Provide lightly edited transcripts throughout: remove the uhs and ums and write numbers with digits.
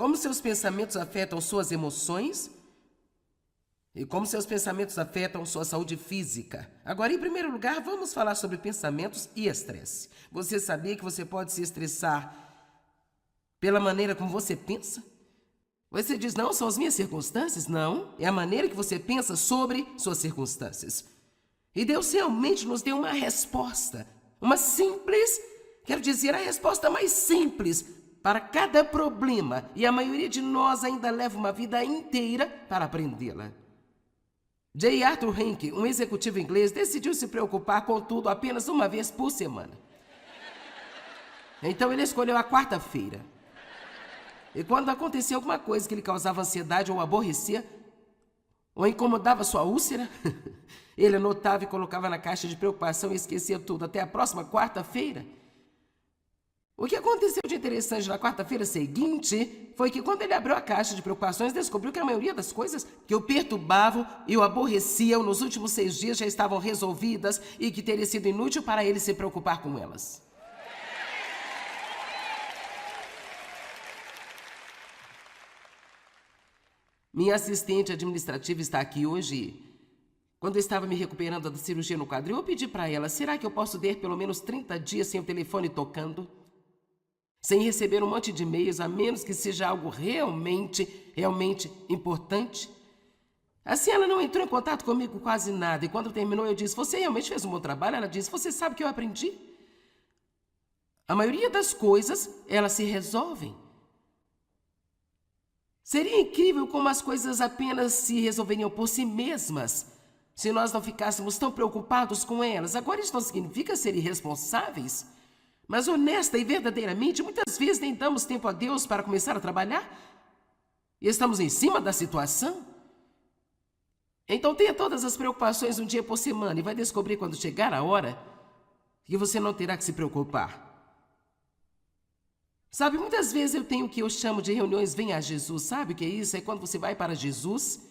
como seus pensamentos afetam suas emoções e como seus pensamentos afetam sua saúde física. Agora, em primeiro lugar, vamos falar sobre pensamentos e estresse. Você sabia que você pode se estressar pela maneira como você pensa? Você diz, não, são as minhas circunstâncias? Não, é a maneira que você pensa sobre suas circunstâncias. E Deus realmente nos deu uma resposta, uma simples, quero dizer, a resposta mais simples para cada problema. E a maioria de nós ainda leva uma vida inteira para aprendê-la. J. Arthur Henke, um executivo inglês, decidiu se preocupar com tudo apenas uma vez por semana. Então ele escolheu a quarta-feira. E quando acontecia alguma coisa que lhe causava ansiedade ou aborrecia, ou incomodava sua úlcera, ele anotava e colocava na caixa de preocupação e esquecia tudo até a próxima quarta-feira. O que aconteceu de interessante na quarta-feira seguinte foi que quando ele abriu a caixa de preocupações, descobriu que a maioria das coisas que o perturbavam e o aborreciam nos últimos 6 dias já estavam resolvidas e que teria sido inútil para ele se preocupar com elas. Minha assistente administrativa está aqui hoje. Quando eu estava me recuperando da cirurgia no quadril, eu pedi para ela, será que eu posso ter pelo menos 30 dias sem o telefone tocando? Sem receber um monte de e-mails, a menos que seja algo realmente importante? Assim, ela não entrou em contato comigo quase nada. E quando terminou, eu disse, você realmente fez um bom trabalho? Ela disse, você sabe que eu aprendi? A maioria das coisas, elas se resolvem. Seria incrível como as coisas apenas se resolveriam por si mesmas, se nós não ficássemos tão preocupados com elas. Agora, isso não significa ser irresponsáveis, mas honesta e verdadeiramente, muitas vezes nem damos tempo a Deus para começar a trabalhar e estamos em cima da situação. Então tenha todas as preocupações um dia por semana e vai descobrir quando chegar a hora que você não terá que se preocupar. Sabe, muitas vezes eu tenho o que eu chamo de reuniões Venha a Jesus. Sabe o que é isso? É quando você vai para Jesus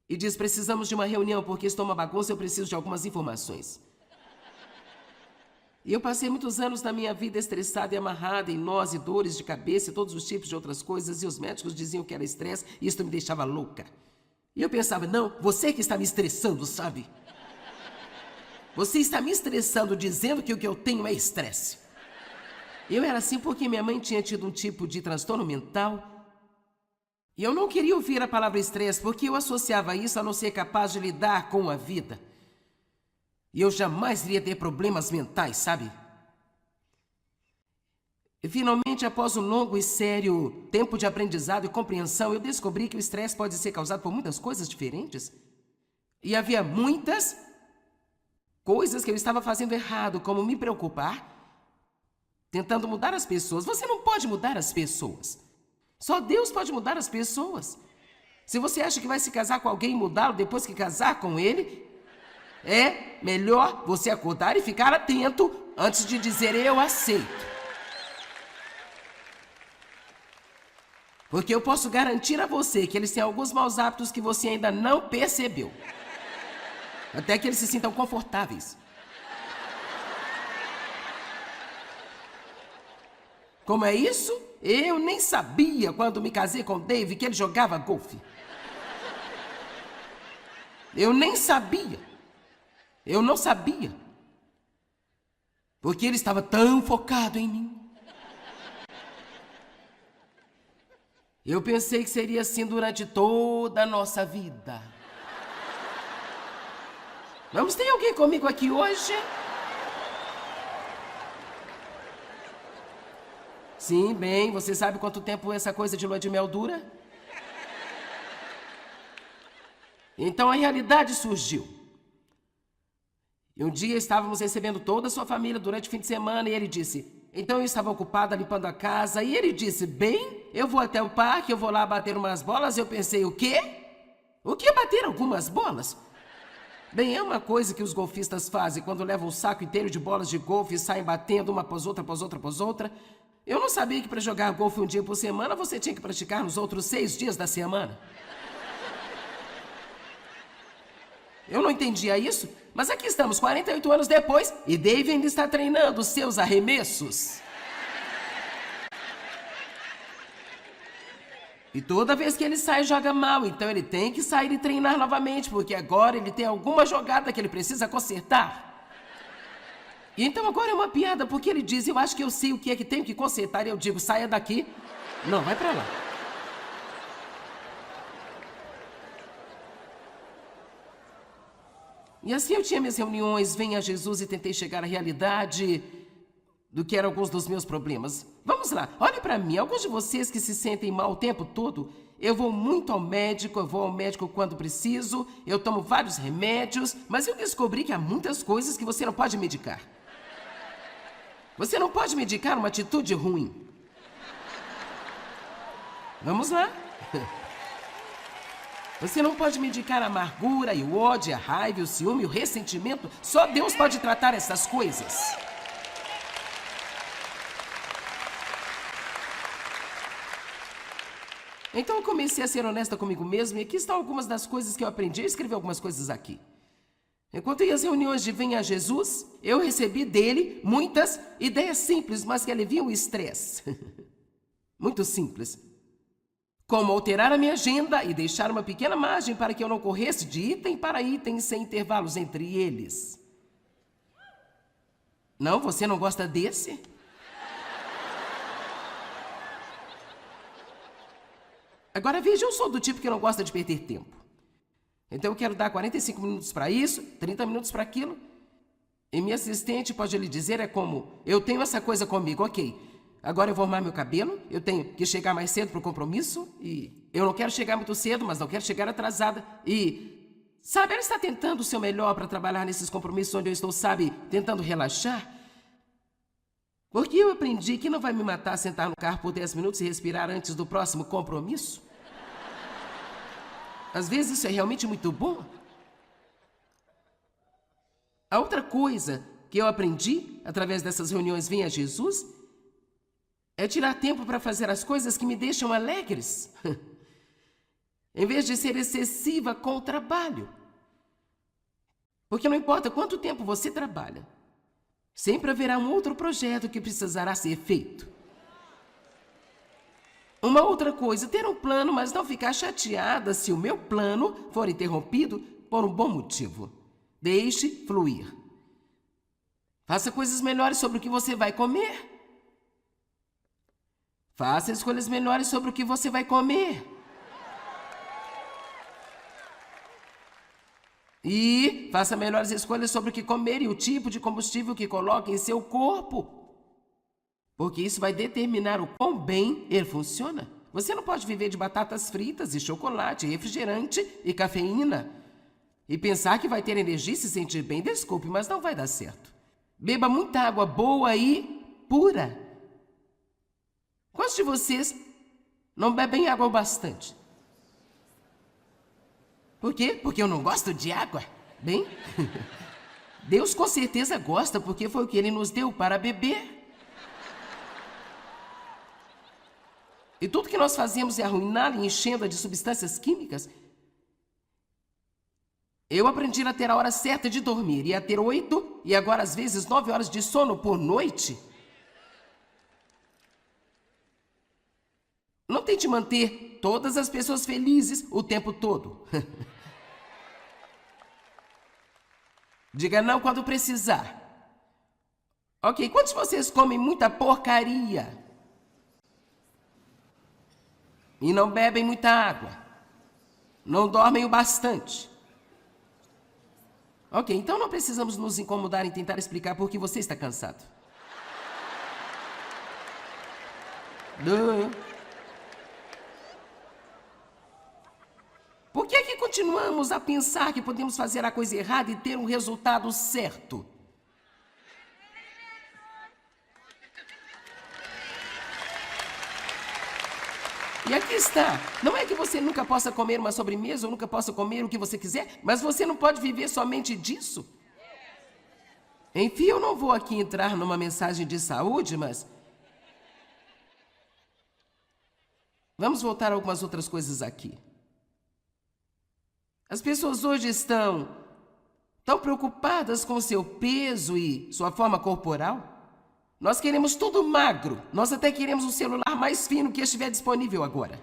e diz, precisamos de uma reunião porque estou uma bagunça, eu preciso de algumas informações. E eu passei muitos anos da minha vida estressada e amarrada em nós e dores de cabeça e todos os tipos de outras coisas, e os médicos diziam que era estresse e isso me deixava louca. E eu pensava, não, você que está me estressando, sabe? Você está me estressando dizendo que o que eu tenho é estresse. Eu era assim porque minha mãe tinha tido um tipo de transtorno mental. E eu não queria ouvir a palavra estresse porque eu associava isso a não ser capaz de lidar com a vida. E eu jamais iria ter problemas mentais, sabe? E finalmente, após um longo e sério tempo de aprendizado e compreensão, eu descobri que o estresse pode ser causado por muitas coisas diferentes. E havia muitas coisas que eu estava fazendo errado, como me preocupar, tentando mudar as pessoas. Você não pode mudar as pessoas. Só Deus pode mudar as pessoas. Se você acha que vai se casar com alguém e mudá-lo depois que casar com ele, é melhor você acordar e ficar atento antes de dizer eu aceito. Porque eu posso garantir a você que eles têm alguns maus hábitos que você ainda não percebeu. Até que eles se sintam confortáveis. Como é isso? Eu nem sabia quando me casei com o Dave que ele jogava golfe. Eu nem sabia. Eu não sabia. Porque ele estava tão focado em mim. Eu pensei que seria assim durante toda a nossa vida. Vamos, tem alguém comigo aqui hoje? Sim, bem, você sabe quanto tempo essa coisa de lua de mel dura? Então a realidade surgiu. E um dia estávamos recebendo toda a sua família durante o fim de semana e ele disse, então eu estava ocupada limpando a casa e ele disse, bem, eu vou até o parque, eu vou lá bater umas bolas. Eu pensei, o quê? O que é bater algumas bolas? Bem, é uma coisa que os golfistas fazem quando levam um saco inteiro de bolas de golfe e saem batendo uma após outra, após outra, após outra. Eu não sabia que para jogar golfe um dia por semana, você tinha que praticar nos outros 6 dias da semana. Eu não entendia isso, mas aqui estamos 48 anos depois e Dave ainda está treinando os seus arremessos. E toda vez que ele sai, joga mal. Então ele tem que sair e treinar novamente, porque agora ele tem alguma jogada que ele precisa consertar. E então agora é uma piada, porque ele diz, eu acho que eu sei o que é que tenho que consertar. E eu digo, saia daqui. Não, vai pra lá. E assim eu tinha minhas reuniões, venha Jesus, e tentei chegar à realidade do que eram alguns dos meus problemas. Vamos lá, olhe pra mim, alguns de vocês que se sentem mal o tempo todo, eu vou muito ao médico, eu vou ao médico quando preciso, eu tomo vários remédios, mas eu descobri que há muitas coisas que você não pode medicar. Você não pode medicar uma atitude ruim. Vamos lá. Você não pode medicar a amargura e o ódio, a raiva, o ciúme, o ressentimento. Só Deus pode tratar essas coisas. Então eu comecei a ser honesta comigo mesmo, e aqui estão algumas das coisas que eu aprendi. Eu escrevi algumas coisas aqui. Enquanto ia às reuniões de Venha Jesus, eu recebi dele muitas ideias simples, mas que aliviam o estresse. Muito simples. Como alterar a minha agenda e deixar uma pequena margem para que eu não corresse de item para item sem intervalos entre eles. Não, você não gosta desse? Agora veja, eu sou do tipo que não gosta de perder tempo. Então eu quero dar 45 minutos para isso, 30 minutos para aquilo. E minha assistente pode lhe dizer, é como, eu tenho essa coisa comigo, ok. Agora eu vou arrumar meu cabelo, eu tenho que chegar mais cedo para o compromisso, e eu não quero chegar muito cedo, mas não quero chegar atrasada. E, sabe, ela está tentando o seu melhor para trabalhar nesses compromissos onde eu estou, sabe, tentando relaxar. Porque eu aprendi que não vai me matar sentar no carro por 10 minutos e respirar antes do próximo compromisso. Às vezes isso é realmente muito bom. A outra coisa que eu aprendi através dessas reuniões Venha Jesus é tirar tempo para fazer as coisas que me deixam alegres, em vez de ser excessiva com o trabalho. Porque não importa quanto tempo você trabalha, sempre haverá um outro projeto que precisará ser feito. Uma outra coisa, ter um plano, mas não ficar chateada se o meu plano for interrompido por um bom motivo. Deixe fluir. Faça coisas melhores sobre o que você vai comer. Faça escolhas melhores sobre o que você vai comer. E faça melhores escolhas sobre o que comer e o tipo de combustível que coloque em seu corpo. Porque isso vai determinar o quão bem ele funciona. Você não pode viver de batatas fritas e chocolate, refrigerante e cafeína. E pensar que vai ter energia e se sentir bem, desculpe, mas não vai dar certo. Beba muita água boa e pura. Quantos de vocês não bebem água o bastante? Por quê? Porque eu não gosto de água? Bem, Deus com certeza gosta, porque foi o que Ele nos deu para beber. E tudo que nós fazemos é arruiná-la e enchendo-a de substâncias químicas. Eu aprendi a ter a hora certa de dormir, e a ter 8 e agora às vezes 9 horas de sono por noite. Não tente manter todas as pessoas felizes o tempo todo. Diga não quando precisar. Ok, quantos de vocês comem muita porcaria? E não bebem muita água? Não dormem o bastante? Ok, então não precisamos nos incomodar em tentar explicar por que você está cansado. Por que é que continuamos a pensar que podemos fazer a coisa errada e ter um resultado certo? E aqui está. Não é que você nunca possa comer uma sobremesa ou nunca possa comer o que você quiser, mas você não pode viver somente disso. Enfim, eu não vou aqui entrar numa mensagem de saúde, mas vamos voltar a algumas outras coisas aqui. As pessoas hoje estão tão preocupadas com seu peso e sua forma corporal. Nós queremos tudo magro. Nós até queremos um celular mais fino que estiver disponível agora.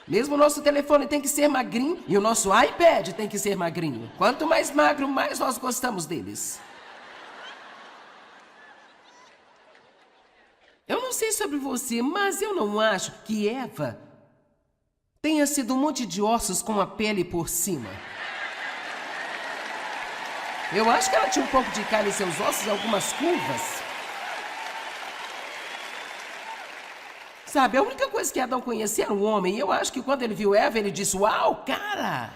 Mesmo o nosso telefone tem que ser magrinho e o nosso iPad tem que ser magrinho. Quanto mais magro, mais nós gostamos deles. Eu não sei sobre você, mas eu não acho que Eva tenha sido um monte de ossos com a pele por cima. Eu acho que ela tinha um pouco de carne em seus ossos e algumas curvas. Sabe, a única coisa que Adão conhecia era um homem. E eu acho que quando ele viu Eva, ele disse, uau, cara!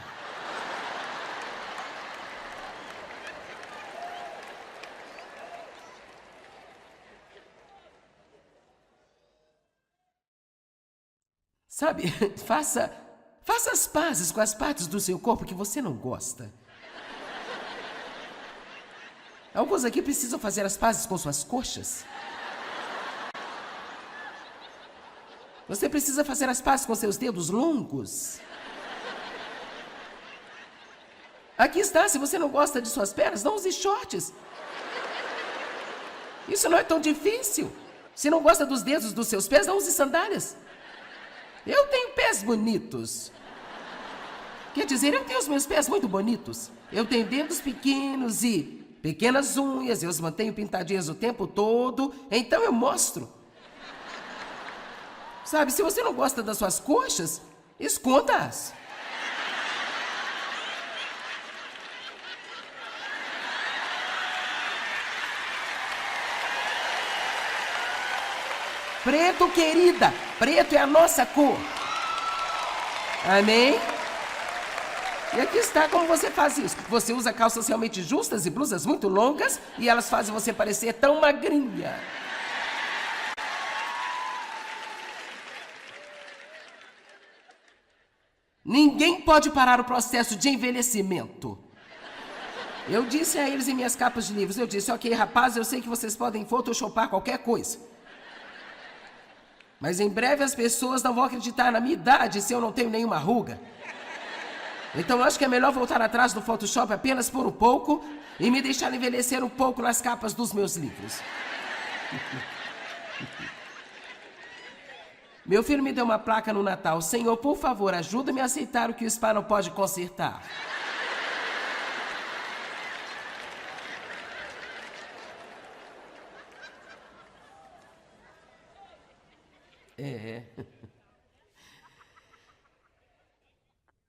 Sabe, faça as pazes com as partes do seu corpo que você não gosta. Alguns aqui precisam fazer as pazes com suas coxas. Você precisa fazer as pazes com seus dedos longos. Aqui está, se você não gosta de suas pernas, não use shorts. Isso não é tão difícil. Se não gosta dos dedos dos seus pés, não use sandálias. Eu tenho pés bonitos. Quer dizer, eu tenho os meus pés muito bonitos. Eu tenho dedos pequenos e pequenas unhas, eu os mantenho pintadinhas o tempo todo, então eu mostro. Sabe, se você não gosta das suas coxas, esconda-as. Preto, querida, preto é a nossa cor. Amém? E aqui está como você faz isso. Você usa calças realmente justas e blusas muito longas e elas fazem você parecer tão magrinha. Ninguém pode parar o processo de envelhecimento. Eu disse a eles em minhas capas de livros, eu disse, ok, rapazes, eu sei que vocês podem photoshopar qualquer coisa. Mas em breve as pessoas não vão acreditar na minha idade se eu não tenho nenhuma ruga. Então acho que é melhor voltar atrás do Photoshop apenas por um pouco e me deixar envelhecer um pouco nas capas dos meus livros. Meu filho me deu uma placa no Natal. Senhor, por favor, ajuda-me a aceitar o que o spa não pode consertar.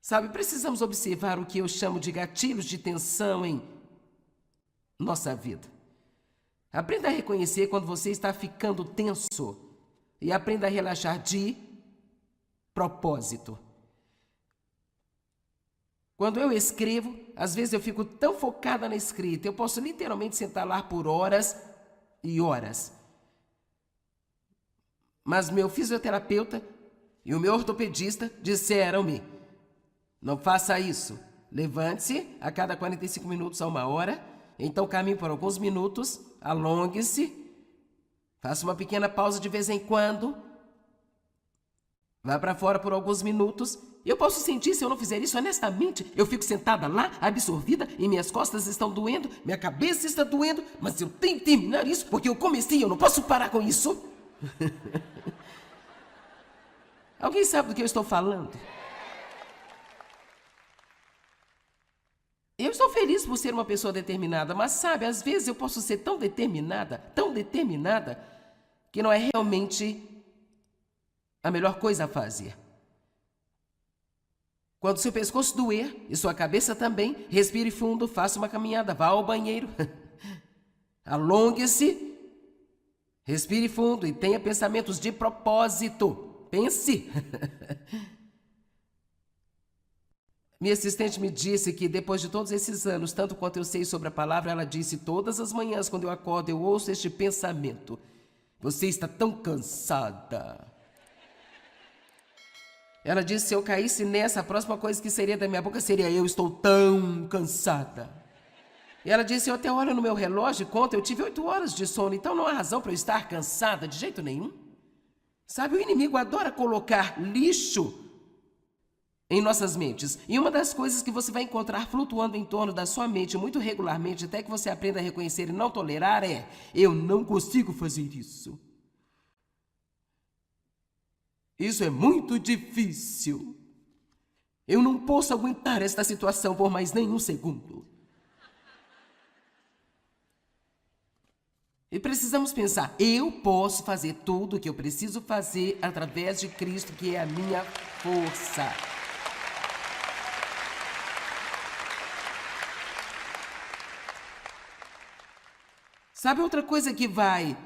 Sabe, precisamos observar o que eu chamo de gatilhos de tensão em nossa vida. Aprenda a reconhecer quando você está ficando tenso e aprenda a relaxar de propósito. Quando eu escrevo, às vezes eu fico tão focada na escrita, eu posso literalmente sentar lá por horas e horas. Mas meu fisioterapeuta e o meu ortopedista disseram-me, não faça isso. Levante-se a cada 45 minutos a 1 hora, então caminhe por alguns minutos, alongue-se, faça uma pequena pausa de vez em quando, vá para fora por alguns minutos. Eu posso sentir, se eu não fizer isso honestamente, eu fico sentada lá, absorvida, e minhas costas estão doendo, minha cabeça está doendo, mas eu tenho que terminar isso, porque eu comecei, eu não posso parar com isso. Alguém sabe do que eu estou falando? Eu estou feliz por ser uma pessoa determinada, mas sabe, às vezes eu posso ser tão determinada, que não é realmente a melhor coisa a fazer. Quando seu pescoço doer e sua cabeça também, respire fundo, faça uma caminhada, vá ao banheiro, alongue-se, respire fundo e tenha pensamentos de propósito. Pense. Minha assistente me disse que depois de todos esses anos, tanto quanto eu sei sobre a palavra, ela disse, todas as manhãs quando eu acordo, eu ouço este pensamento. Você está tão cansada. Ela disse, se eu caísse nessa, a próxima coisa que seria da minha boca seria, eu estou tão cansada. E ela disse, eu até olho no meu relógio e conto, eu tive 8 horas de sono, então não há razão para eu estar cansada de jeito nenhum. Sabe, o inimigo adora colocar lixo em nossas mentes. E uma das coisas que você vai encontrar flutuando em torno da sua mente muito regularmente, até que você aprenda a reconhecer e não tolerar, é, eu não consigo fazer isso. Isso é muito difícil. Eu não posso aguentar esta situação por mais nenhum segundo. E precisamos pensar, eu posso fazer tudo o que eu preciso fazer através de Cristo, que é a minha força. Sabe outra coisa que vai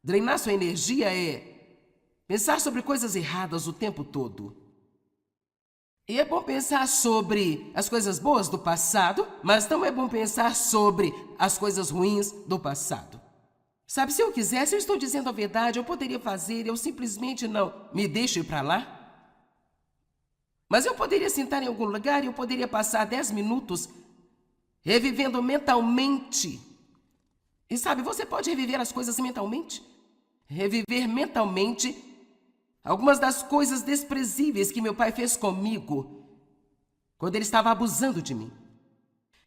drenar sua energia é pensar sobre coisas erradas o tempo todo. E é bom pensar sobre as coisas boas do passado, mas não é bom pensar sobre as coisas ruins do passado. Sabe, se eu quisesse, eu estou dizendo a verdade, eu poderia fazer, eu simplesmente não me deixo ir para lá. Mas eu poderia sentar em algum lugar e eu poderia passar 10 minutos revivendo mentalmente. E sabe, você pode reviver as coisas mentalmente. Reviver mentalmente algumas das coisas desprezíveis que meu pai fez comigo quando ele estava abusando de mim.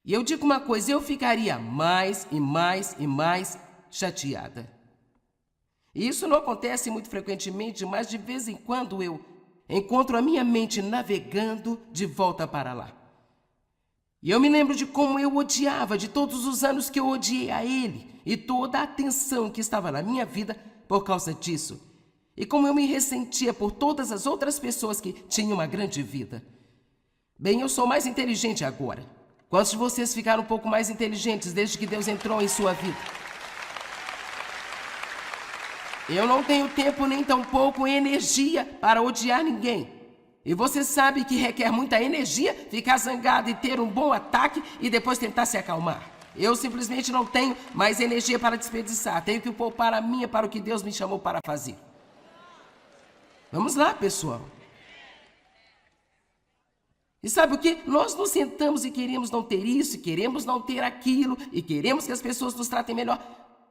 E eu digo uma coisa, eu ficaria mais e mais e mais chateada. E isso não acontece muito frequentemente, mas de vez em quando eu encontro a minha mente navegando de volta para lá. E eu me lembro de como eu odiava, de todos os anos que eu odiei a ele e toda a atenção que estava na minha vida por causa disso. E como eu me ressentia por todas as outras pessoas que tinham uma grande vida. Bem, eu sou mais inteligente agora. Quantos de vocês ficaram um pouco mais inteligentes desde que Deus entrou em sua vida? Eu não tenho tempo nem tampouco energia para odiar ninguém. E você sabe que requer muita energia ficar zangado e ter um bom ataque e depois tentar se acalmar. Eu simplesmente não tenho mais energia para desperdiçar. Tenho que poupar a minha para o que Deus me chamou para fazer. Vamos lá, pessoal. E sabe o que? Nós nos sentamos e queremos não ter isso, e queremos não ter aquilo, e queremos que as pessoas nos tratem melhor.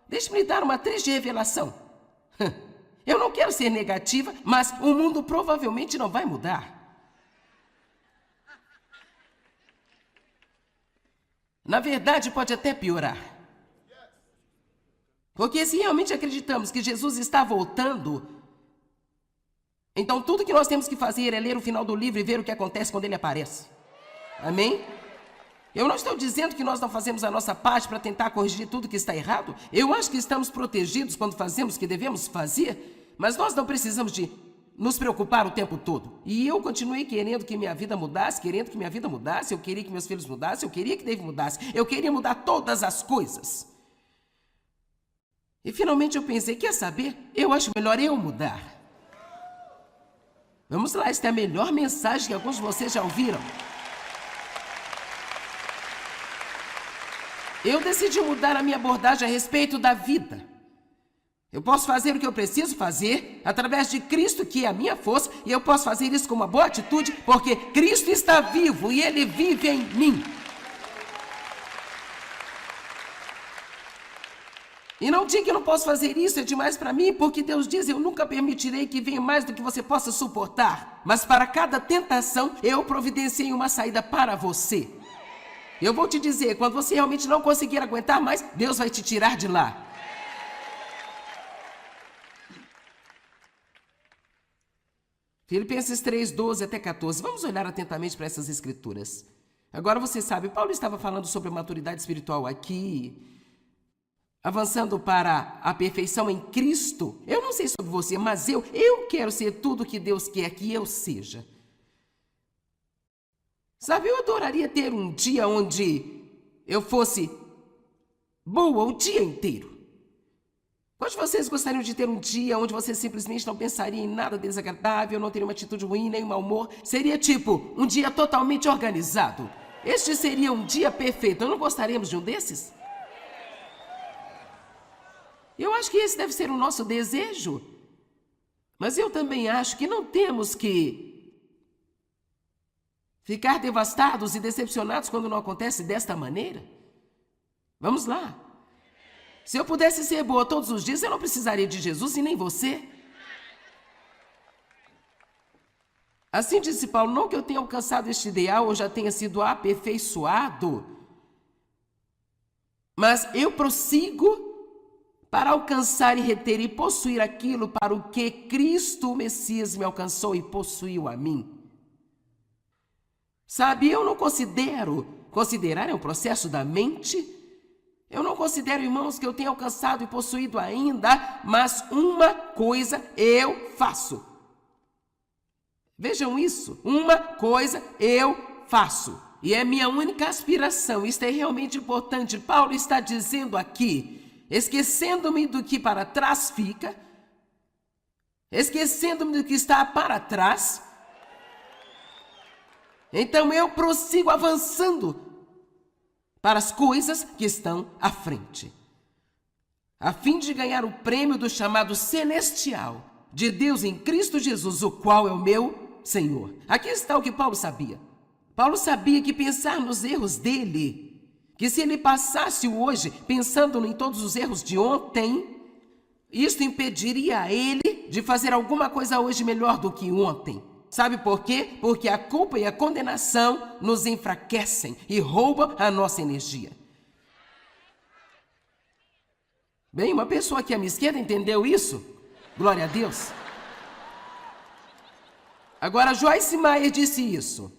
Deixe-me lhe dar uma triste revelação. Eu não quero ser negativa, mas o mundo provavelmente não vai mudar. Na verdade, pode até piorar. Porque se realmente acreditamos que Jesus está voltando, então tudo que nós temos que fazer é ler o final do livro e ver o que acontece quando ele aparece. Amém? Eu não estou dizendo que nós não fazemos a nossa parte para tentar corrigir tudo que está errado. Eu acho que estamos protegidos quando fazemos o que devemos fazer, mas nós não precisamos de nos preocupar o tempo todo. E eu continuei querendo que minha vida mudasse, querendo que minha vida mudasse, eu queria que meus filhos mudassem, eu queria que David mudasse, eu queria mudar todas as coisas. E finalmente eu pensei, quer saber? Eu acho melhor eu mudar. Vamos lá, esta é a melhor mensagem que alguns de vocês já ouviram. Eu decidi mudar a minha abordagem a respeito da vida. Eu posso fazer o que eu preciso fazer através de Cristo, que é a minha força, e eu posso fazer isso com uma boa atitude, porque Cristo está vivo e Ele vive em mim. E não diga que eu não posso fazer isso, é demais para mim, porque Deus diz, eu nunca permitirei que venha mais do que você possa suportar. Mas para cada tentação, eu providenciei uma saída para você. Eu vou te dizer, quando você realmente não conseguir aguentar mais, Deus vai te tirar de lá. Filipenses 3, 12 até 14. Vamos olhar atentamente para essas escrituras. Agora você sabe, Paulo estava falando sobre a maturidade espiritual aqui, avançando para a perfeição em Cristo. Eu não sei sobre você, mas eu quero ser tudo que Deus quer que eu seja. Sabe, eu adoraria ter um dia onde eu fosse boa o dia inteiro. Quantos de vocês gostariam de ter um dia onde você simplesmente não pensaria em nada desagradável, não teria uma atitude ruim, nem um mau humor? Seria tipo um dia totalmente organizado. Este seria um dia perfeito. Não gostaríamos de um desses? Eu acho que esse deve ser o nosso desejo. Mas eu também acho que não temos que ficar devastados e decepcionados quando não acontece desta maneira. Vamos lá. Se eu pudesse ser boa todos os dias, eu não precisaria de Jesus e nem você. Assim disse Paulo, não que eu tenha alcançado este ideal ou já tenha sido aperfeiçoado, mas eu prossigo para alcançar e reter e possuir aquilo para o que Cristo, o Messias, me alcançou e possuiu a mim. Sabe, eu não considerar é um processo da mente. Eu não considero, irmãos, que eu tenha alcançado e possuído ainda, mas uma coisa eu faço. Vejam isso, uma coisa eu faço. E é minha única aspiração, isto é realmente importante. Paulo está dizendo aqui, esquecendo-me do que para trás fica, esquecendo-me do que está para trás, então eu prossigo avançando para as coisas que estão à frente, a fim de ganhar o prêmio do chamado celestial de Deus em Cristo Jesus, o qual é o meu Senhor. Aqui está o que Paulo sabia. Paulo sabia que pensar nos erros dele, que se ele passasse hoje pensando em todos os erros de ontem, isto impediria a ele de fazer alguma coisa hoje melhor do que ontem. Sabe por quê? Porque a culpa e a condenação nos enfraquecem e roubam a nossa energia. Bem, uma pessoa aqui à minha esquerda entendeu isso? Glória a Deus. Agora, Joyce Meyer disse isso.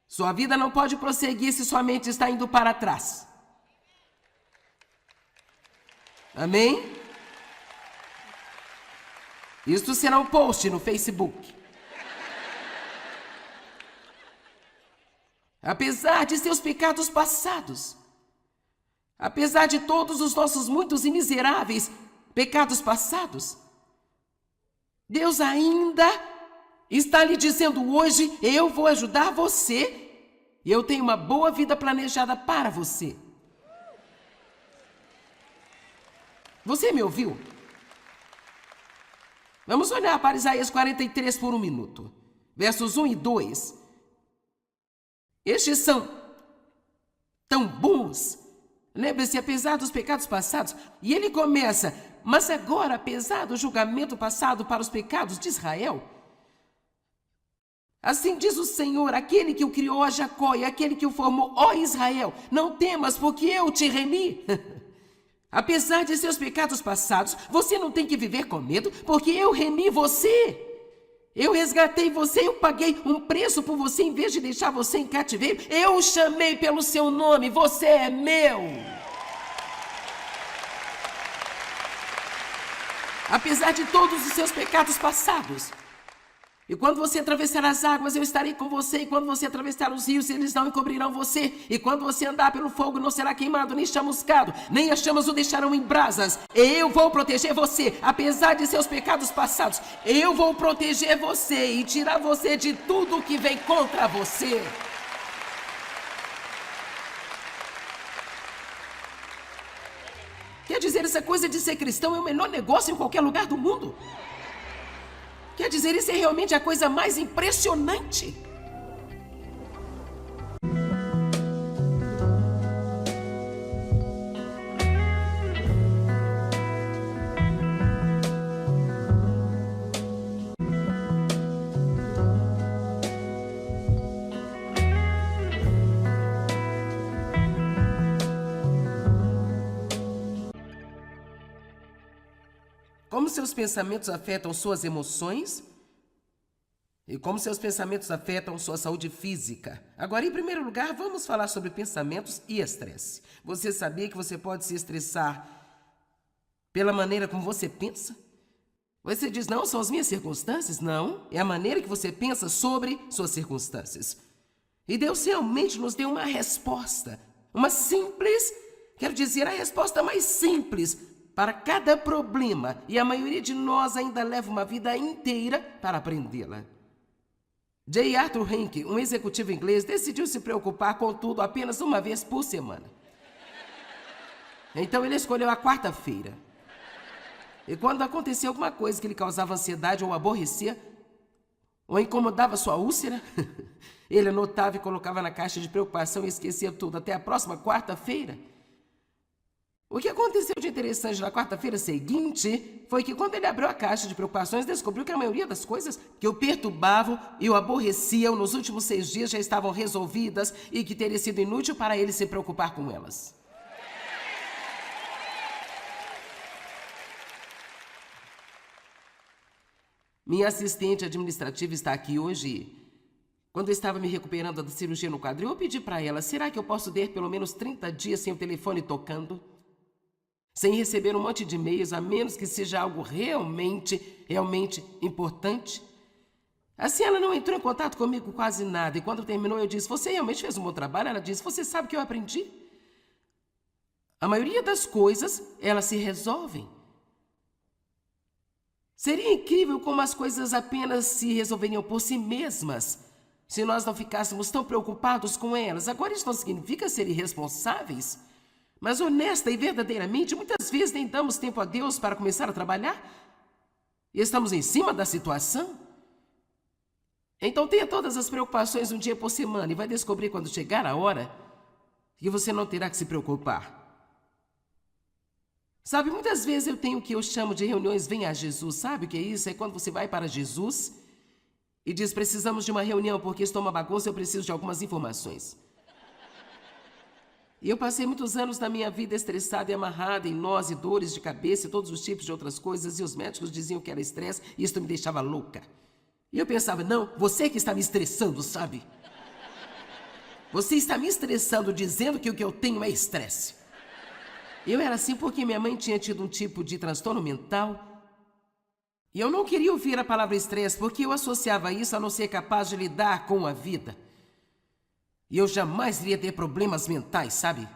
Sua vida não pode prosseguir se sua mente está indo para trás. Amém? Isto será um post no Facebook. Apesar de seus pecados passados, apesar de todos os nossos muitos e miseráveis pecados passados, Deus ainda está lhe dizendo hoje, eu vou ajudar você e eu tenho uma boa vida planejada para você. Você me ouviu? Vamos olhar para Isaías 43 por um minuto. Versos 1 e 2. Estes são tão bons. Lembre-se, apesar dos pecados passados. E ele começa, mas agora, apesar do julgamento passado para os pecados de Israel, assim diz o Senhor, aquele que o criou a Jacó e aquele que o formou, ó Israel, não temas, porque eu te remi. Apesar de seus pecados passados, você não tem que viver com medo, porque eu remi você. Eu resgatei você, eu paguei um preço por você em vez de deixar você em cativeiro. Eu o chamei pelo seu nome, você é meu. Apesar de todos os seus pecados passados. E quando você atravessar as águas, eu estarei com você. E quando você atravessar os rios, eles não encobrirão você. E quando você andar pelo fogo, não será queimado, nem chamuscado, nem as chamas o deixarão em brasas. Eu vou proteger você, apesar de seus pecados passados. Eu vou proteger você e tirar você de tudo que vem contra você. Quer dizer, essa coisa de ser cristão é o melhor negócio em qualquer lugar do mundo. Quer dizer, isso é realmente a coisa mais impressionante. Como seus pensamentos afetam suas emoções e como seus pensamentos afetam sua saúde física. Agora, em primeiro lugar, vamos falar sobre pensamentos e estresse. Você sabia que você pode se estressar pela maneira como você pensa? Você diz, não, são as minhas circunstâncias? Não, é a maneira que você pensa sobre suas circunstâncias. E Deus realmente nos deu uma resposta, uma simples, quero dizer, a resposta mais simples para cada problema, e a maioria de nós ainda leva uma vida inteira para aprendê-la. J. Arthur Henke, um executivo inglês, decidiu se preocupar com tudo apenas uma vez por semana. Então ele escolheu a quarta-feira. E quando acontecia alguma coisa que lhe causava ansiedade ou aborrecia, ou incomodava sua úlcera, ele anotava e colocava na caixa de preocupação e esquecia tudo até a próxima quarta-feira. O que aconteceu de interessante na quarta-feira seguinte foi que quando ele abriu a caixa de preocupações, descobriu que a maioria das coisas que o perturbavam e o aborreciam nos últimos 6 dias já estavam resolvidas e que teria sido inútil para ele se preocupar com elas. Minha assistente administrativa está aqui hoje. Quando eu estava me recuperando da cirurgia no quadril, eu pedi para ela, será que eu posso ter pelo menos 30 dias sem o telefone tocando? Sem receber um monte de e-mails, a menos que seja algo realmente importante? Assim, ela não entrou em contato comigo quase nada. E quando terminou, eu disse, você realmente fez um bom trabalho? Ela disse, você sabe que eu aprendi? A maioria das coisas, elas se resolvem. Seria incrível como as coisas apenas se resolveriam por si mesmas, se nós não ficássemos tão preocupados com elas. Agora, isso não significa ser irresponsáveis, mas honesta e verdadeiramente, muitas vezes nem damos tempo a Deus para começar a trabalhar e estamos em cima da situação. Então tenha todas as preocupações um dia por semana e vai descobrir quando chegar a hora que você não terá que se preocupar. Sabe, muitas vezes eu tenho o que eu chamo de reuniões Venha a Jesus. Sabe o que é isso? É quando você vai para Jesus e diz, precisamos de uma reunião porque estou uma bagunça, eu preciso de algumas informações. E eu passei muitos anos da minha vida estressada e amarrada em nós e dores de cabeça e todos os tipos de outras coisas, e os médicos diziam que era estresse e isso me deixava louca. E eu pensava, não, você que está me estressando, sabe? Você está me estressando dizendo que o que eu tenho é estresse. Eu era assim porque minha mãe tinha tido um tipo de transtorno mental e eu não queria ouvir a palavra estresse porque eu associava isso a não ser capaz de lidar com a vida. E eu jamais iria ter problemas mentais, sabe?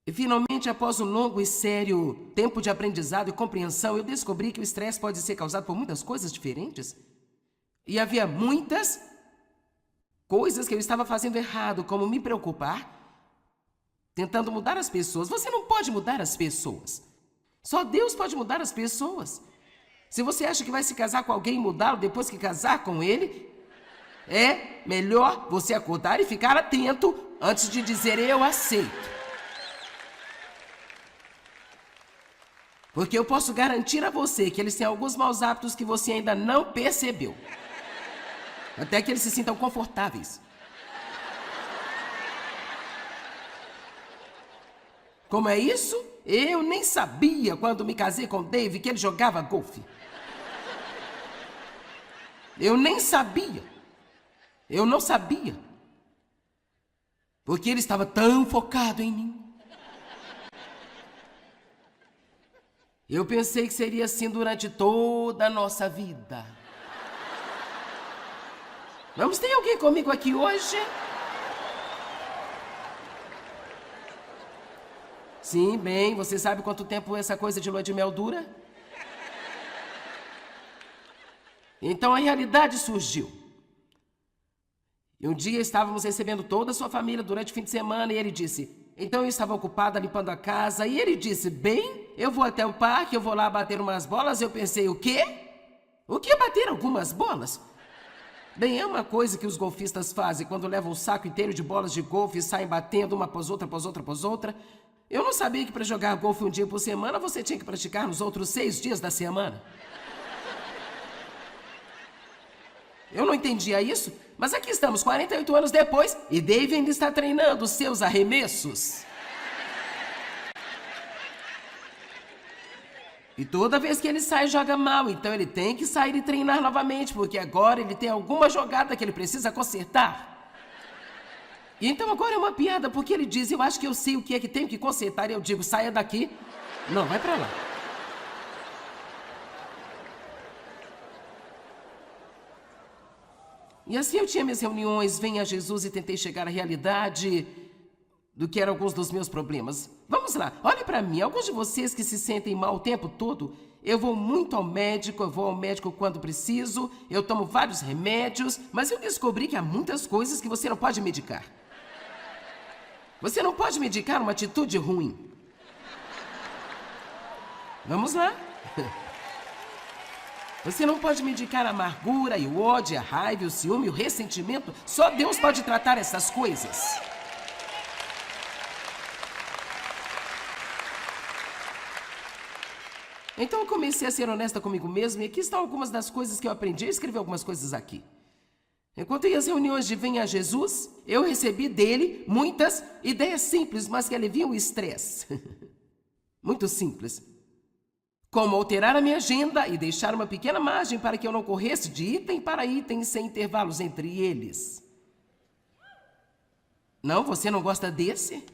E finalmente, após um longo e sério tempo de aprendizado e compreensão, eu descobri que o estresse pode ser causado por muitas coisas diferentes. E havia muitas coisas que eu estava fazendo errado, como me preocupar, tentando mudar as pessoas. Você não pode mudar as pessoas. Só Deus pode mudar as pessoas. Se você acha que vai se casar com alguém e mudá-lo depois que casar com ele, é melhor você acordar e ficar atento antes de dizer eu aceito. Porque eu posso garantir a você que eles têm alguns maus hábitos que você ainda não percebeu. Até que eles se sintam confortáveis. Como é isso? Eu nem sabia quando me casei com o Dave que ele jogava golfe. Eu nem sabia. Eu não sabia. Porque ele estava tão focado em mim. Eu pensei que seria assim durante toda a nossa vida. Vamos, tem alguém comigo aqui hoje? Sim, bem, você sabe quanto tempo essa coisa de lua de mel dura? Então a realidade surgiu. E um dia estávamos recebendo toda a sua família durante o fim de semana e ele disse... Então eu estava ocupada limpando a casa e ele disse, bem, eu vou até o parque, eu vou lá bater umas bolas. Eu pensei, o quê? O que é bater algumas bolas? Bem, é uma coisa que os golfistas fazem quando levam um saco inteiro de bolas de golfe e saem batendo uma após outra, após outra, após outra. Eu não sabia que para jogar golfe um dia por semana você tinha que praticar nos outros 6 dias da semana. Eu não entendia isso, mas aqui estamos, 48 anos depois, e Dave ainda está treinando os seus arremessos. E toda vez que ele sai, joga mal, então ele tem que sair e treinar novamente, porque agora ele tem alguma jogada que ele precisa consertar. E então agora é uma piada, porque ele diz, eu acho que eu sei o que é que tenho que consertar, e eu digo, saia daqui. Não, vai pra lá. E assim eu tinha minhas reuniões, Venha a Jesus, e tentei chegar à realidade do que eram alguns dos meus problemas. Vamos lá, olhe para mim, alguns de vocês que se sentem mal o tempo todo, eu vou muito ao médico, eu vou ao médico quando preciso, eu tomo vários remédios, mas eu descobri que há muitas coisas que você não pode medicar. Você não pode medicar uma atitude ruim. Vamos lá. Você não pode medicar a amargura e o ódio, a raiva, o ciúme, o ressentimento. Só Deus pode tratar essas coisas. Então eu comecei a ser honesta comigo mesma e aqui estão algumas das coisas que eu aprendi. Eu escrevi algumas coisas aqui. Enquanto ia às reuniões de Venha a Jesus, eu recebi dele muitas ideias simples, mas que aliviam o estresse. Muito simples. como alterar a minha agenda e deixar uma pequena margem para que eu não corresse de item para item sem intervalos entre eles. Não, você não gosta desse?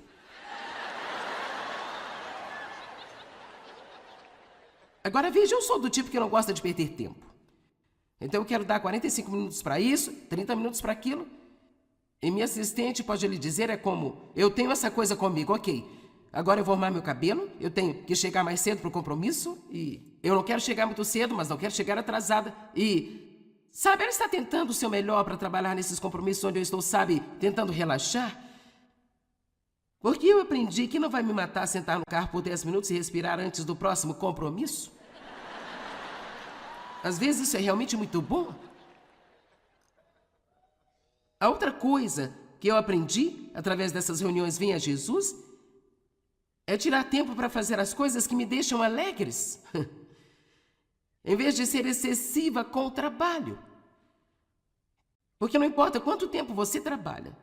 Agora veja, eu sou do tipo que não gosta de perder tempo. Então eu quero dar 45 minutos para isso, 30 minutos para aquilo. E minha assistente pode lhe dizer como, eu tenho essa coisa comigo, ok. Agora eu vou arrumar meu cabelo, eu tenho que chegar mais cedo para o compromisso e eu não quero chegar muito cedo, mas não quero chegar atrasada. E, sabe, ela está tentando o seu melhor para trabalhar nesses compromissos onde eu estou, sabe, tentando relaxar. Porque eu aprendi que não vai me matar sentar no carro por 10 minutos e respirar antes do próximo compromisso. Às vezes isso é realmente muito bom. A outra coisa que eu aprendi através dessas reuniões Venha Jesus é tirar tempo para fazer as coisas que me deixam alegres, em vez de ser excessiva com o trabalho. Porque não importa quanto tempo você trabalha,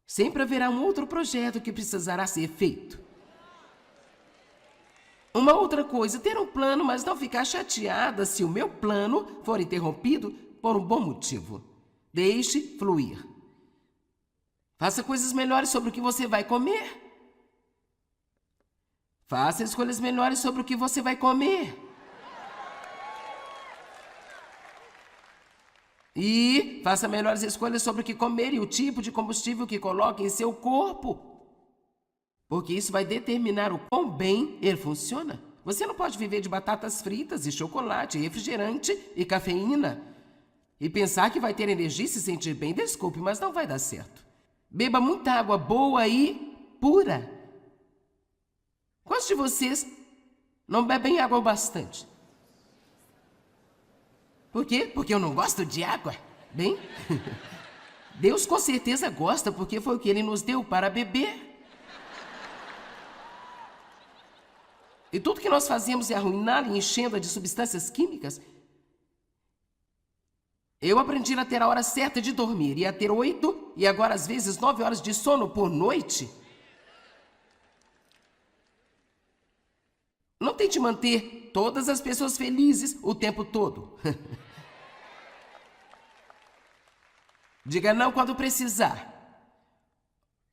sempre haverá um outro projeto que precisará ser feito. Uma outra coisa, ter um plano, mas não ficar chateada se o meu plano for interrompido por um bom motivo. Deixe fluir. Faça coisas melhores sobre o que você vai comer. Faça escolhas melhores sobre o que você vai comer. E faça melhores escolhas sobre o que comer e o tipo de combustível que coloque em seu corpo. Porque isso vai determinar o quão bem ele funciona. Você não pode viver de batatas fritas e chocolate, e refrigerante e cafeína. E pensar que vai ter energia e se sentir bem, desculpe, mas não vai dar certo. Beba muita água boa e pura. Quantos de vocês não bebem água o bastante? Por quê? Porque eu não gosto de água? Bem, Deus com certeza gosta, porque foi o que Ele nos deu para beber. E tudo que nós fazemos é arruiná-la e enchendo-a de substâncias químicas. Eu aprendi a ter a hora certa de dormir, e a ter 8 e agora às vezes 9 horas de sono por noite. Não tente manter todas as pessoas felizes o tempo todo. Diga não quando precisar.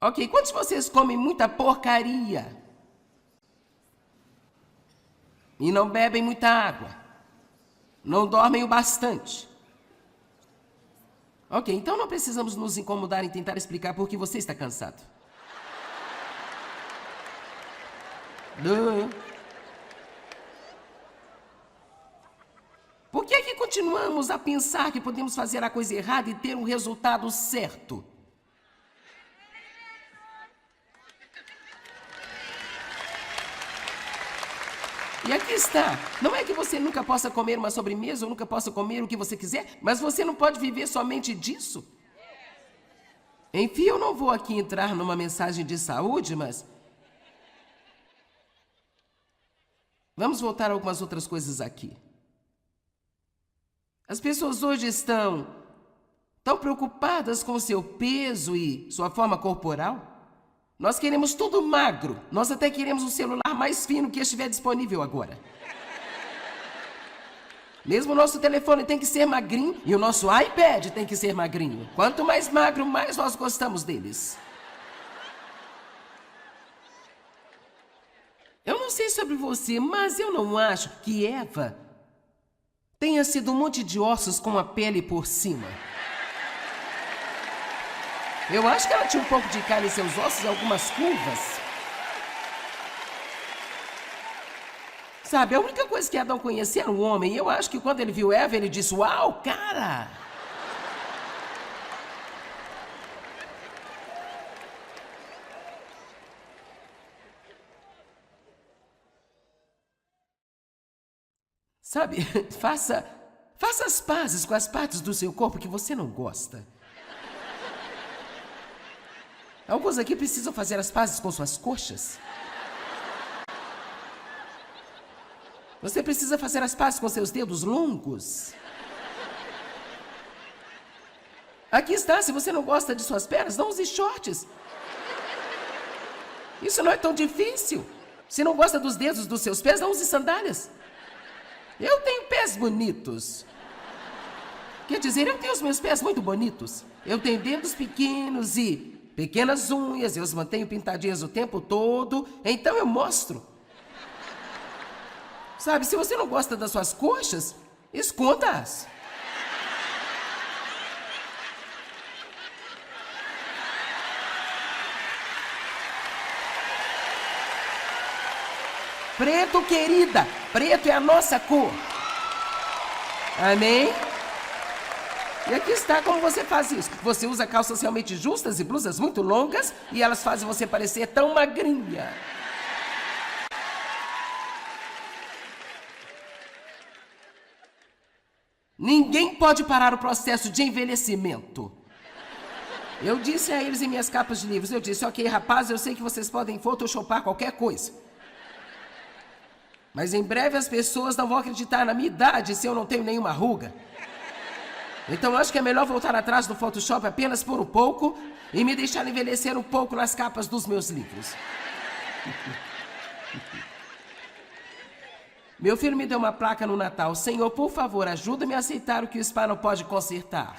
Ok, quantos de vocês comem muita porcaria? E não bebem muita água? Não dormem o bastante? Ok, então não precisamos nos incomodar em tentar explicar por que você está cansado. Por que é que continuamos a pensar que podemos fazer a coisa errada e ter um resultado certo? E aqui está. Não é que você nunca possa comer uma sobremesa ou nunca possa comer o que você quiser, mas você não pode viver somente disso. Enfim, eu não vou aqui entrar numa mensagem de saúde, mas vamos voltar a algumas outras coisas aqui. As pessoas hoje estão tão preocupadas com o seu peso e sua forma corporal. Nós queremos tudo magro. Nós até queremos um celular mais fino que estiver disponível agora. Mesmo o nosso telefone tem que ser magrinho e o nosso iPad tem que ser magrinho. Quanto mais magro, mais nós gostamos deles. Eu não sei sobre você, mas eu não acho que Eva tenha sido um monte de ossos com a pele por cima. Eu acho que ela tinha um pouco de carne em seus ossos e algumas curvas. Sabe, a única coisa que Adão conhecia era um homem. E eu acho que quando ele viu Eva, ele disse, uau, cara! Sabe, faça as pazes com as partes do seu corpo que você não gosta. Alguns aqui precisam fazer as pazes com suas coxas. Você precisa fazer as pazes com seus dedos longos. Aqui está, se você não gosta de suas pernas, não use shorts. Isso não é tão difícil. Se não gosta dos dedos dos seus pés, não use sandálias. Eu tenho pés bonitos. Quer dizer, eu tenho os meus pés muito bonitos. Eu tenho dedos pequenos e pequenas unhas, eu os mantenho pintadinhas o tempo todo, então eu mostro. Sabe, se você não gosta das suas coxas, esconda-as. Preto, querida, preto é a nossa cor. Amém? E aqui está como você faz isso. Você usa calças realmente justas e blusas muito longas e elas fazem você parecer tão magrinha. Ninguém pode parar o processo de envelhecimento. Eu disse a eles em minhas capas de livros, eu disse, ok, rapaz, eu sei que vocês podem photoshopar qualquer coisa. Mas em breve as pessoas não vão acreditar na minha idade se eu não tenho nenhuma ruga. Então acho que é melhor voltar atrás do Photoshop apenas por um pouco e me deixar envelhecer um pouco nas capas dos meus livros. Meu filho me deu uma placa no Natal. Senhor, por favor, ajuda-me a aceitar o que o spa não pode consertar.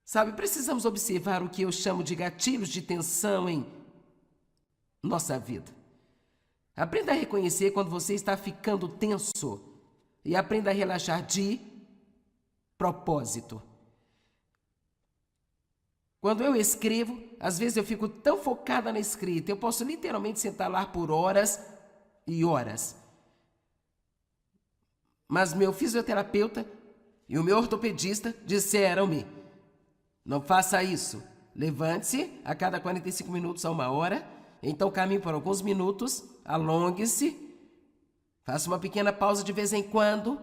Sabe, precisamos observar o que eu chamo de gatilhos de tensão em nossa vida. Aprenda a reconhecer quando você está ficando tenso e aprenda a relaxar de propósito. Quando eu escrevo, às vezes eu fico tão focada na escrita, eu posso literalmente sentar lá por horas e horas. Mas meu fisioterapeuta e o meu ortopedista disseram-me: não faça isso. Levante-se a cada 45 minutos a 1 hora, então caminhe por alguns minutos, alongue-se, faça uma pequena pausa de vez em quando,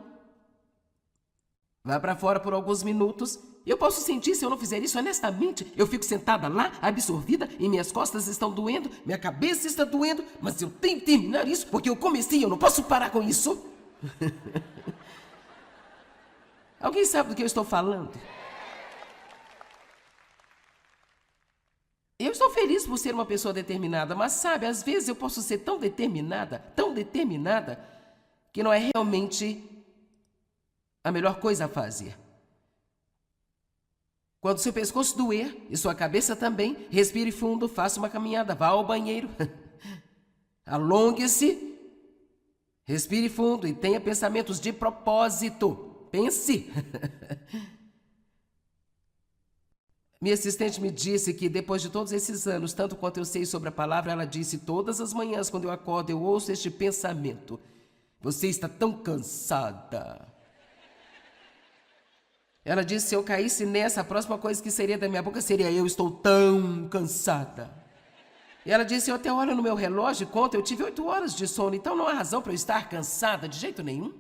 vá para fora por alguns minutos. Eu posso sentir, se eu não fizer isso honestamente, eu fico sentada lá, absorvida, e minhas costas estão doendo, minha cabeça está doendo, mas eu tenho que terminar isso porque eu comecei, eu não posso parar com isso. Alguém sabe do que eu estou falando? Eu estou feliz por ser uma pessoa determinada, mas sabe, às vezes eu posso ser tão determinada, que não é realmente a melhor coisa a fazer. Quando seu pescoço doer e sua cabeça também, respire fundo, faça uma caminhada, vá ao banheiro, alongue-se, respire fundo e tenha pensamentos de propósito. Pense. Minha assistente me disse que depois de todos esses anos, tanto quanto eu sei sobre a palavra, ela disse, todas as manhãs quando eu acordo eu ouço este pensamento: você está tão cansada. Ela disse, se eu caísse nessa, a próxima coisa que seria da minha boca seria, eu estou tão cansada. E ela disse, eu até olho no meu relógio e conto, eu tive 8 horas de sono, então não há razão para eu estar cansada de jeito nenhum.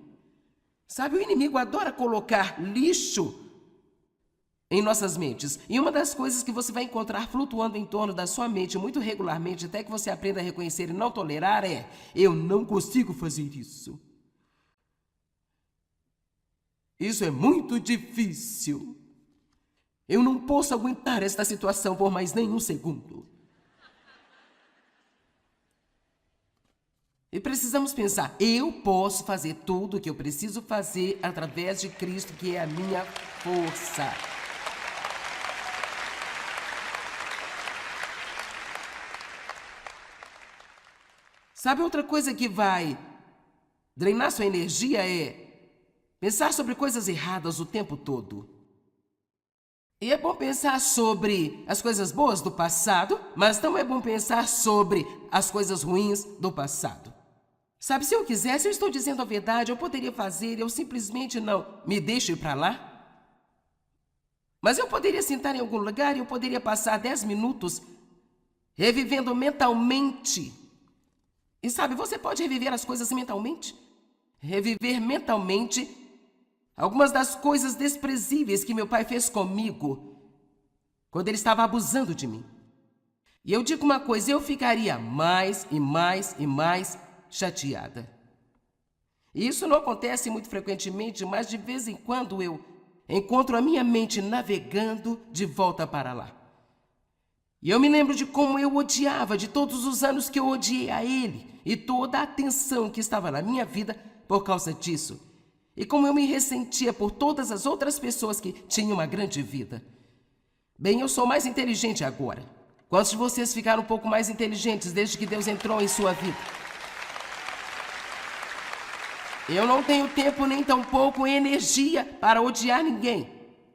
Sabe, o inimigo adora colocar lixo em nossas mentes. E uma das coisas que você vai encontrar flutuando em torno da sua mente muito regularmente, até que você aprenda a reconhecer e não tolerar, é, eu não consigo fazer isso. Isso é muito difícil. Eu não posso aguentar esta situação por mais nenhum segundo. E precisamos pensar, eu posso fazer tudo o que eu preciso fazer através de Cristo, que é a minha força. Sabe, outra coisa que vai drenar sua energia é pensar sobre coisas erradas o tempo todo. E é bom pensar sobre as coisas boas do passado, mas não é bom pensar sobre as coisas ruins do passado. Sabe, se eu quisesse, eu estou dizendo a verdade, eu poderia fazer, eu simplesmente não me deixo ir para lá. Mas eu poderia sentar em algum lugar e eu poderia passar 10 minutos revivendo mentalmente. E sabe, você pode reviver as coisas mentalmente. Reviver mentalmente algumas das coisas desprezíveis que meu pai fez comigo quando ele estava abusando de mim. E eu digo uma coisa, eu ficaria mais e mais e mais chateada. E isso não acontece muito frequentemente, mas de vez em quando eu encontro a minha mente navegando de volta para lá. E eu me lembro de como eu odiava, de todos os anos que eu odiei a ele e toda a atenção que estava na minha vida por causa disso. E como eu me ressentia por todas as outras pessoas que tinham uma grande vida. Bem, eu sou mais inteligente agora. Quantos de vocês ficaram um pouco mais inteligentes desde que Deus entrou em sua vida? Eu não tenho tempo nem tampouco energia para odiar ninguém.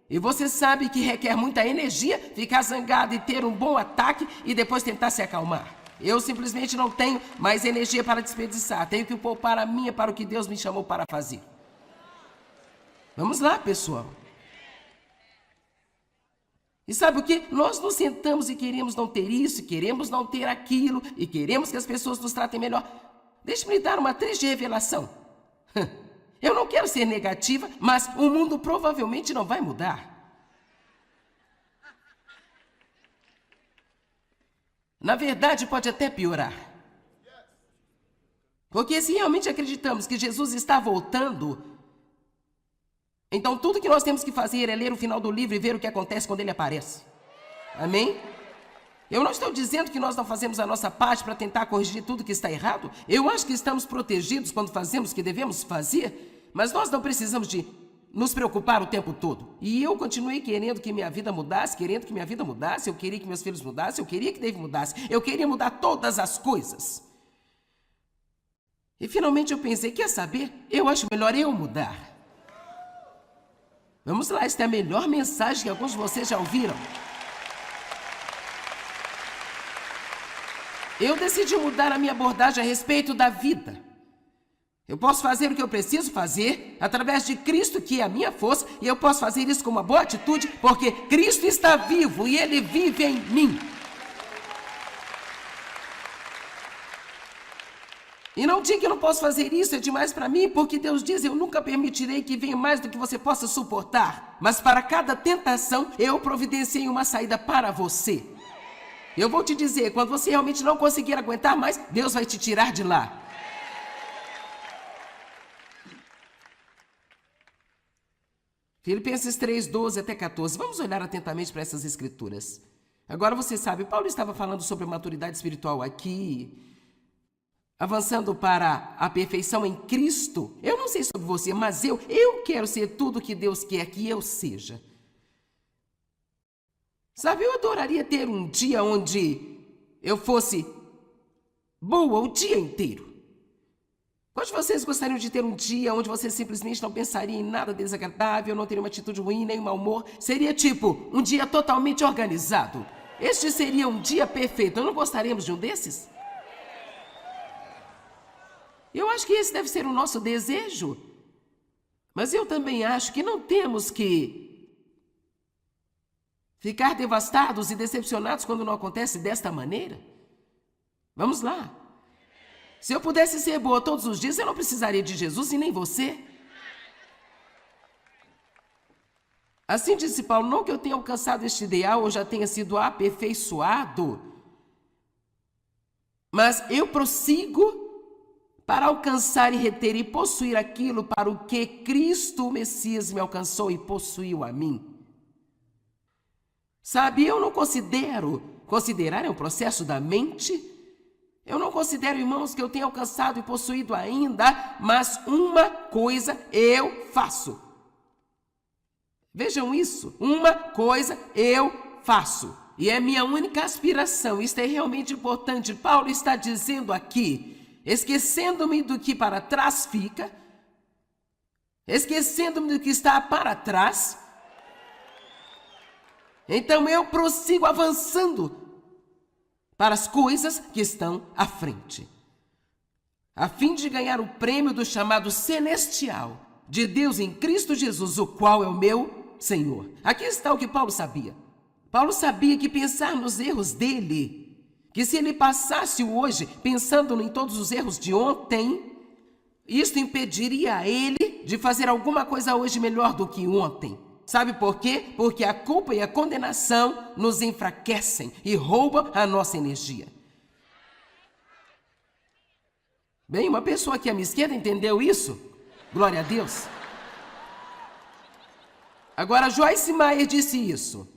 E você sabe que requer muita energia ficar zangado e ter um bom ataque e depois tentar se acalmar. Eu simplesmente não tenho mais energia para desperdiçar. Tenho que poupar a minha para o que Deus me chamou para fazer. Vamos lá, pessoal. E sabe o que? Nós nos sentamos e queremos não ter isso, e queremos não ter aquilo, e queremos que as pessoas nos tratem melhor. Deixe-me lhe dar uma triste revelação. Eu não quero ser negativa, mas o mundo provavelmente não vai mudar. Na verdade, pode até piorar. Porque se realmente acreditamos que Jesus está voltando, então tudo que nós temos que fazer é ler o final do livro e ver o que acontece quando ele aparece. Amém? Eu não estou dizendo que nós não fazemos a nossa parte para tentar corrigir tudo que está errado. Eu acho que estamos protegidos quando fazemos o que devemos fazer, mas nós não precisamos de nos preocupar o tempo todo. E eu continuei querendo que minha vida mudasse, querendo que minha vida mudasse, eu queria que meus filhos mudassem, eu queria que David mudasse, eu queria mudar todas as coisas. E finalmente eu pensei, quer saber? Eu acho melhor eu mudar. Vamos lá, esta é a melhor mensagem que alguns de vocês já ouviram. Eu decidi mudar a minha abordagem a respeito da vida. Eu posso fazer o que eu preciso fazer através de Cristo, que é a minha força, e eu posso fazer isso com uma boa atitude, porque Cristo está vivo e Ele vive em mim. E não diga que eu não posso fazer isso, é demais para mim, porque Deus diz, eu nunca permitirei que venha mais do que você possa suportar. Mas para cada tentação, eu providenciei uma saída para você. Eu vou te dizer, quando você realmente não conseguir aguentar mais, Deus vai te tirar de lá. Filipenses 3, 12 até 14. Vamos olhar atentamente para essas escrituras. Agora você sabe, Paulo estava falando sobre a maturidade espiritual aqui, avançando para a perfeição em Cristo. Eu não sei sobre você, mas eu quero ser tudo que Deus quer que eu seja. Sabe, eu adoraria ter um dia onde eu fosse boa o dia inteiro. Quantos de vocês gostariam de ter um dia onde você simplesmente não pensaria em nada desagradável, não teria uma atitude ruim, nem mau humor? Seria tipo um dia totalmente organizado. Este seria um dia perfeito. Não gostaríamos de um desses? Eu acho que esse deve ser o nosso desejo. Mas eu também acho que não temos que ficar devastados e decepcionados quando não acontece desta maneira. Vamos lá. Se eu pudesse ser boa todos os dias, eu não precisaria de Jesus e nem você. Assim disse Paulo, não que eu tenha alcançado este ideal ou já tenha sido aperfeiçoado, mas eu prossigo para alcançar e reter e possuir aquilo para o que Cristo, o Messias, me alcançou e possuiu a mim. Sabe, eu não considerar é um processo da mente. Eu não considero, irmãos, que eu tenha alcançado e possuído ainda, mas uma coisa eu faço. Vejam isso, uma coisa eu faço. E é minha única aspiração, isto é realmente importante. Paulo está dizendo aqui, esquecendo-me do que para trás fica, esquecendo-me do que está para trás, então eu prossigo avançando para as coisas que estão à frente, a fim de ganhar o prêmio do chamado celestial de Deus em Cristo Jesus, o qual é o meu Senhor. Aqui está o que Paulo sabia. Paulo sabia que pensar nos erros dele, que se ele passasse hoje pensando em todos os erros de ontem, isto impediria a ele de fazer alguma coisa hoje melhor do que ontem. Sabe por quê? Porque a culpa e a condenação nos enfraquecem e roubam a nossa energia. Bem, uma pessoa aqui à minha esquerda entendeu isso? Glória a Deus. Agora, Joyce Meyer disse isso.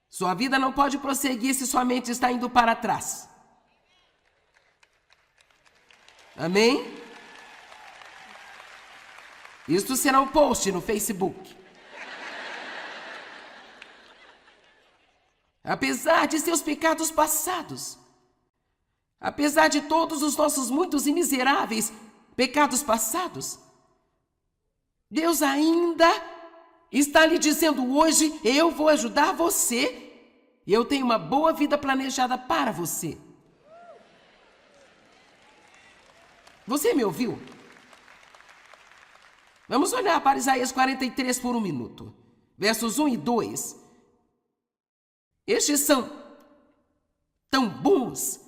Sua vida não pode prosseguir se sua mente está indo para trás. Amém? Isto será um post no Facebook. Apesar de seus pecados passados, apesar de todos os nossos muitos e miseráveis pecados passados, Deus ainda está lhe dizendo hoje: eu vou ajudar você e eu tenho uma boa vida planejada para você. Você me ouviu? Vamos olhar para Isaías 43 por um minuto. Versos 1 e 2. Estes são tão bons.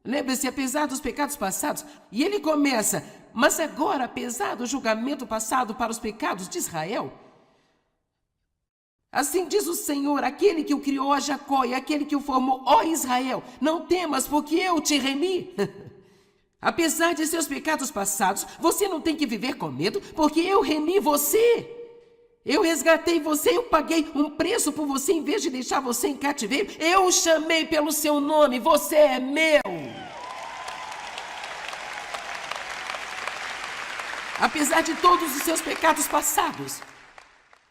Lembre-se, apesar dos pecados passados, e ele começa: mas agora, apesar do julgamento passado para os pecados de Israel, assim diz o Senhor, aquele que o criou, a Jacó, e aquele que o formou, ó Israel, não temas, porque eu te remi. Apesar de seus pecados passados, você não tem que viver com medo, porque eu remi você. Eu resgatei você, eu paguei um preço por você, em vez de deixar você em cativeiro. Eu o chamei pelo seu nome, você é meu. Apesar de todos os seus pecados passados.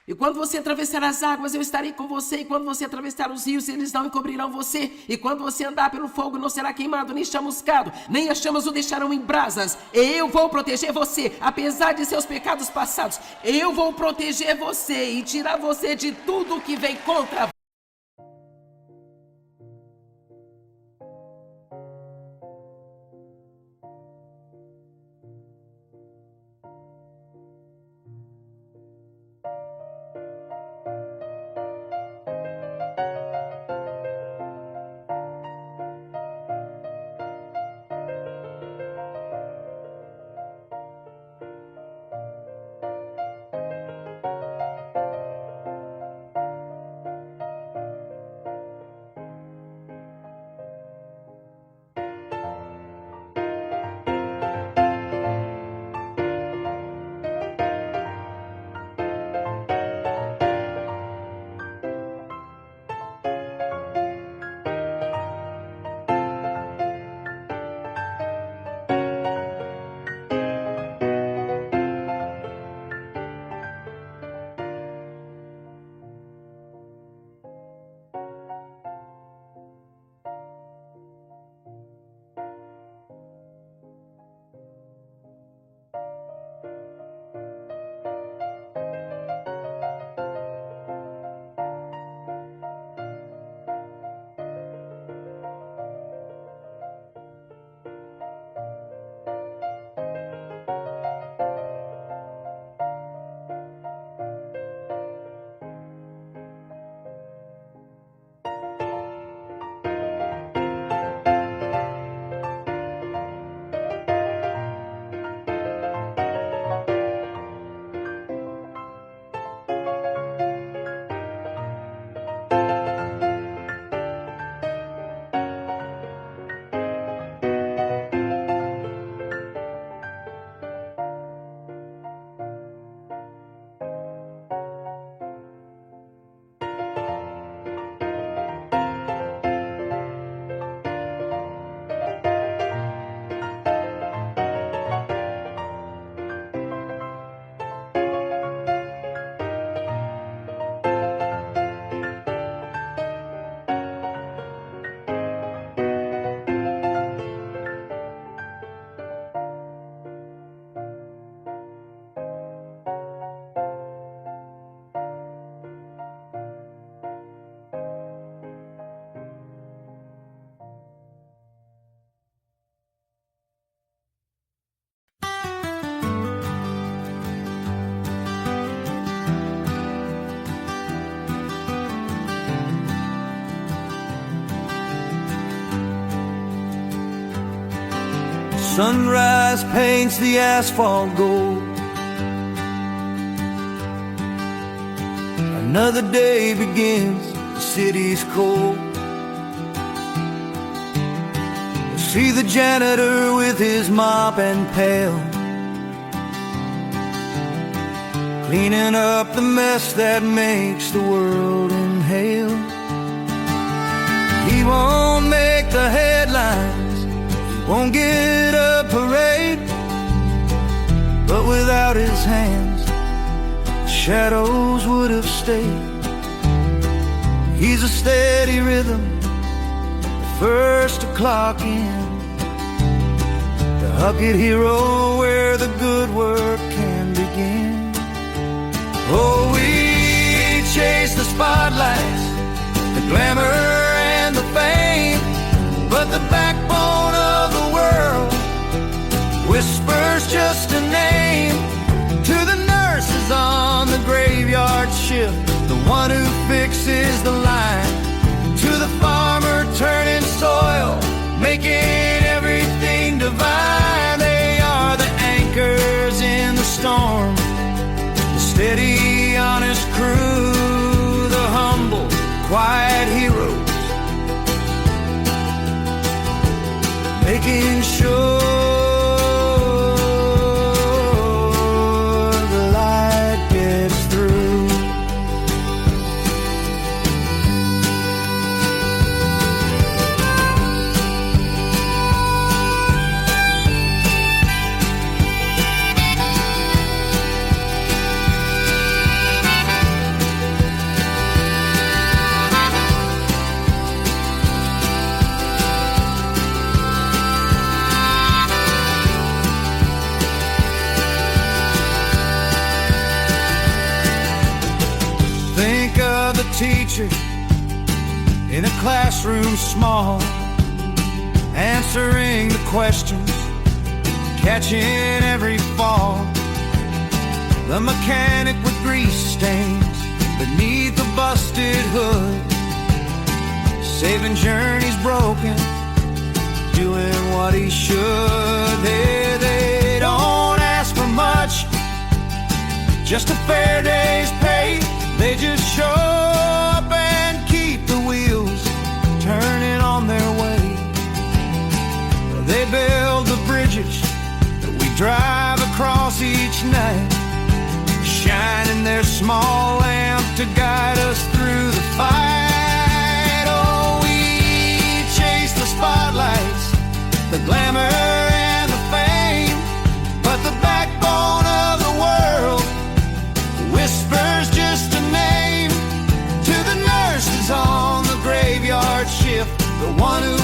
E quando você atravessar as águas, eu estarei com você. E quando você atravessar os rios, eles não encobrirão você. E quando você andar pelo fogo, não será queimado, nem chamuscado, nem as chamas o deixarão em brasas. Eu vou proteger você, apesar de seus pecados passados. Eu vou proteger você e tirar você de tudo que vem contra você. Sunrise paints the asphalt gold. Another day begins, the city's cold. You see the janitor with his mop and pail, cleaning up the mess that makes the world inhale. He won't make the headlines, he won't get a parade, but without his hands, the shadows would have stayed. He's a steady rhythm, the first to clock in, the Huckett hero where the good work can begin. Oh, we chase the spotlights, the glamour and the fame, but the backbone of the world whispers just a name. To the nurses on the graveyard shift, the one who fixes the line, to the farmer turning soil, making everything divine. They are the anchors in the storm, the steady, honest crew, the humble, quiet heroes, making sure the light gets through. Think of the teacher in a classroom small, answering the questions, catching every fall. The mechanic with grease stains beneath the busted hood, saving journeys broken, doing what he should. They don't ask for much, just a fair day's pay. They just show up and keep the wheels turning on their way. They build the bridges that we drive across each night, shining their small lamp to guide us through the fight. Oh, we chase the spotlights, the glamour and the fame, but the backbone of the world whispers just a name. To the nurses on the graveyard shift, the one who